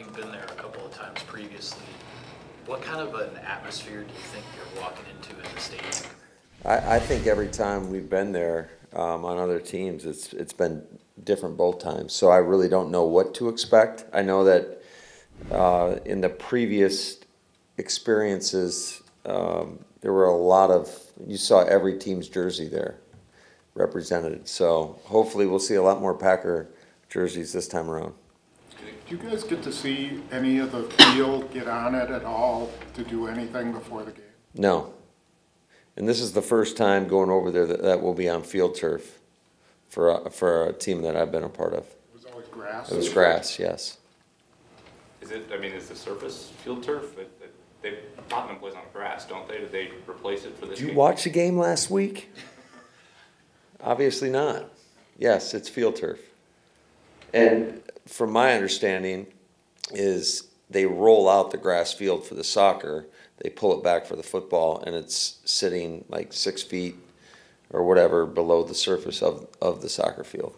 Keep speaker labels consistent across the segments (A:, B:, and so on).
A: having been there a couple of times previously, what kind of an atmosphere do you think you're walking into in the stadium?
B: I think every time we've been there on other teams, it's been different both times. So I really don't know what to expect. I know that in the previous experiences, there were a lot of, you saw every team's jersey there represented. So hopefully we'll see a lot more Packer jerseys this time around.
C: Do you guys get to see any of the field, get on it at all to do anything before the game?
B: No. And this is the first time going over there that will be on field turf for a team that I've been a part of.
C: It was always grass?
B: It was grass, yes.
D: Is the surface field turf? Tottenham plays on grass, don't they? Did they replace it for this game?
B: Did you watch the game last week? Obviously not. Yes, it's field turf. And from my understanding is they roll out the grass field for the soccer, they pull it back for the football, and it's sitting like 6 feet or whatever below the surface of the soccer field.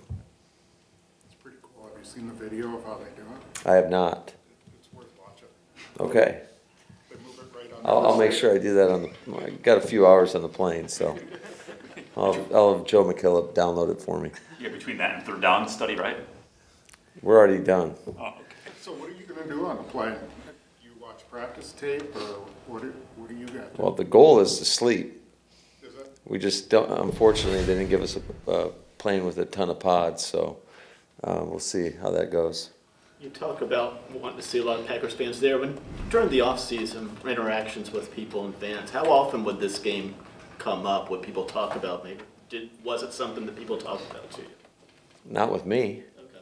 C: It's pretty cool. Have you seen the video of how they do it?
B: I have not.
C: It's worth watching.
B: Okay.
C: They move it right
B: I'll make sure I do that I got a few hours on the plane, so I'll have Joe McKillop download it for me.
E: Yeah, between that and third down study, right?
B: We're already done.
E: Oh, okay.
C: So what are you going to do on the plane? Do you watch practice tape, or what do you got?
B: Well, the goal is to sleep.
C: Is it?
B: We just don't, unfortunately, they didn't give us a plane with a ton of pods, so we'll see how that goes.
F: You talk about wanting to see a lot of Packers fans there. When during the off-season interactions with people and fans, how often would this game come up? Would people talk about maybe? Was it something that people talked about to you?
B: Not with me,
F: Okay.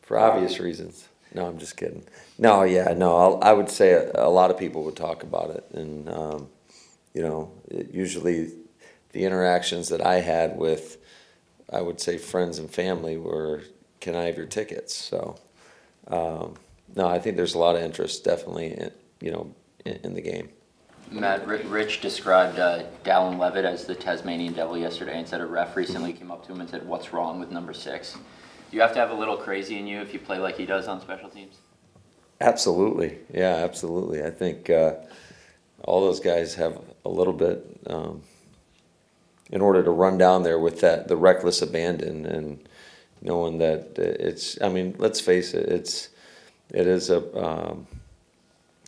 B: for obvious reasons. No, I'm just kidding. No, yeah, no, I would say a lot of people would talk about it, and usually the interactions that I had with, I would say, friends and family were, can I have your tickets? So, no, I think there's a lot of interest, definitely, in the game.
G: Matt, Rich described Dallin Levitt as the Tasmanian devil yesterday, and said a ref recently came up to him and said, "What's wrong with number 6?" You have to have a little crazy in you if you play like he does on special teams?
B: Absolutely, yeah, absolutely. I think all those guys have a little bit in order to run down there with the reckless abandon and knowing that it's, I mean, let's face it, it is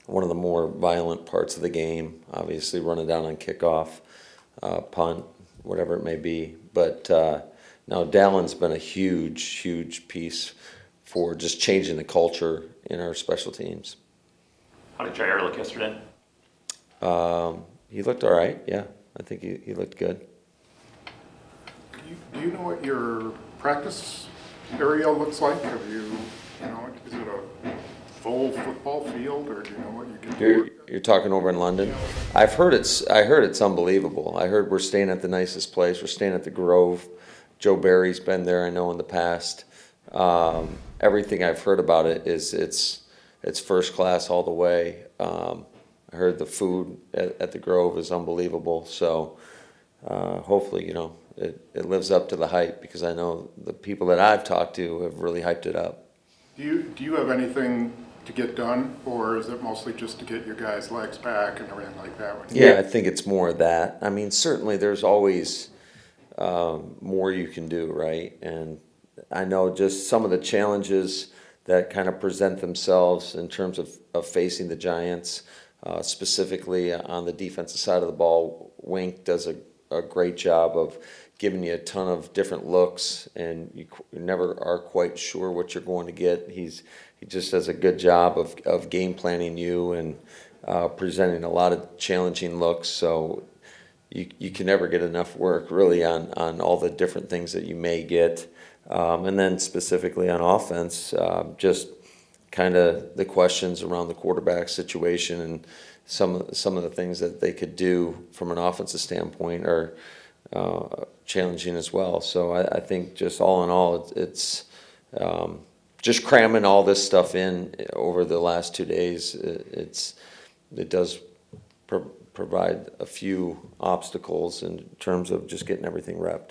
B: one of the more violent parts of the game, obviously running down on kickoff, punt, whatever it may be. But no, Dallin's been a huge piece for just changing the culture in our special teams.
E: How did Jair look yesterday?
B: He looked all right, yeah. I think he looked good.
C: Do you know what your practice area looks like? Have you, is it a full football field, or do you know what you can do?
B: You're talking over in London? I heard it's unbelievable. I heard we're staying at the nicest place. We're staying at the Grove. Joe Barry's been there, I know, in the past. Everything I've heard about it is it's first class all the way. I heard the food at the Grove is unbelievable. So hopefully, it lives up to the hype, because I know the people that I've talked to have really hyped it up.
C: Do you have anything to get done, or is it mostly just to get your guys' legs back and everything like that?
B: Yeah, I think it's more of that. I mean, certainly there's always more you can do, right? And I know just some of the challenges that kind of present themselves in terms of facing the Giants, specifically on the defensive side of the ball. Wink does a great job of giving you a ton of different looks, and you never are quite sure what you're going to get. He just does a good job of game planning you and presenting a lot of challenging looks. So you can never get enough work really on all the different things that you may get. And then specifically on offense, just kind of the questions around the quarterback situation and some of the things that they could do from an offensive standpoint are challenging as well. So I think just all in all, it's just cramming all this stuff in over the last 2 days. It does provide a few obstacles in terms of just getting everything repped.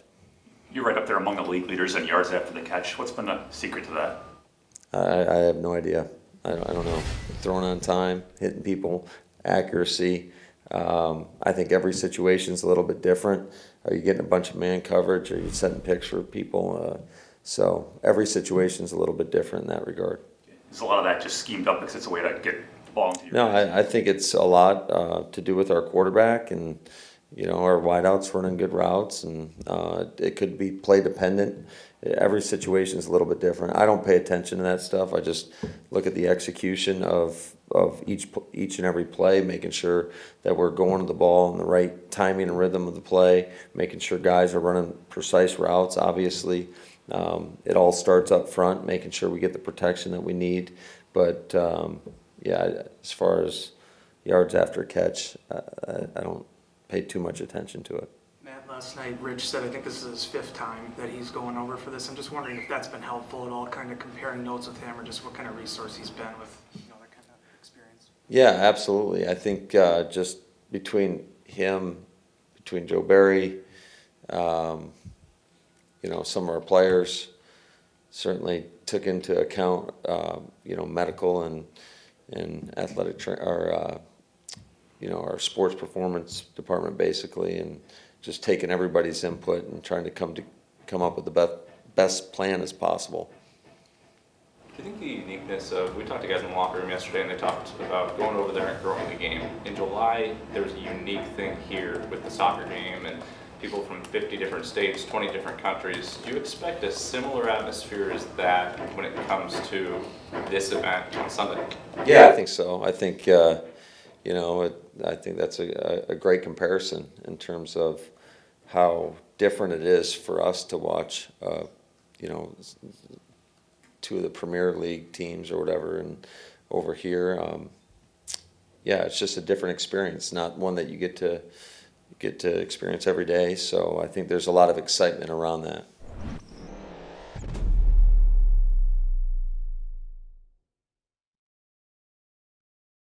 E: You're right up there among the league leaders in yards after the catch. What's been the secret to that?
B: I have no idea. I don't know. Throwing on time, hitting people, accuracy. I think every situation's a little bit different. Are you getting a bunch of man coverage? Are you setting picks for people? So every situation's a little bit different in that regard.
E: Is a lot of that just schemed up because it's a way to get the ball into your
B: No,
E: hands?
B: I think it's a lot to do with our quarterback and, our wideouts running good routes, and it could be play dependent. Every situation is a little bit different. I don't pay attention to that stuff. I just look at the execution of each and every play, making sure that we're going to the ball in the right timing and rhythm of the play, making sure guys are running precise routes. Obviously, it all starts up front, making sure we get the protection that we need. But yeah, as far as yards after catch, I don't pay too much attention to it.
H: Matt, last night, Rich said, I think this is his 5th time that he's going over for this. I'm just wondering if that's been helpful at all, kind of comparing notes with him, or just what kind of resource he's been with, that kind of experience.
B: Yeah, absolutely. I think just between him, between Joe Barry, some of our players certainly took into account, medical and athletic our sports performance department basically, and just taking everybody's input and trying to come up with the best plan as possible.
D: Do you think the uniqueness of, we talked to guys in the locker room yesterday and they talked about going over there and growing the game. In July, there's a unique thing here with the soccer game and people from 50 different states, 20 different countries. Do you expect a similar atmosphere as that when it comes to this event on Sunday?
B: Yeah, I think so. I think, I think that's a great comparison in terms of how different it is for us to watch, two of the Premier League teams or whatever, and over here, it's just a different experience, not one that you get to experience every day. So I think there's a lot of excitement around that.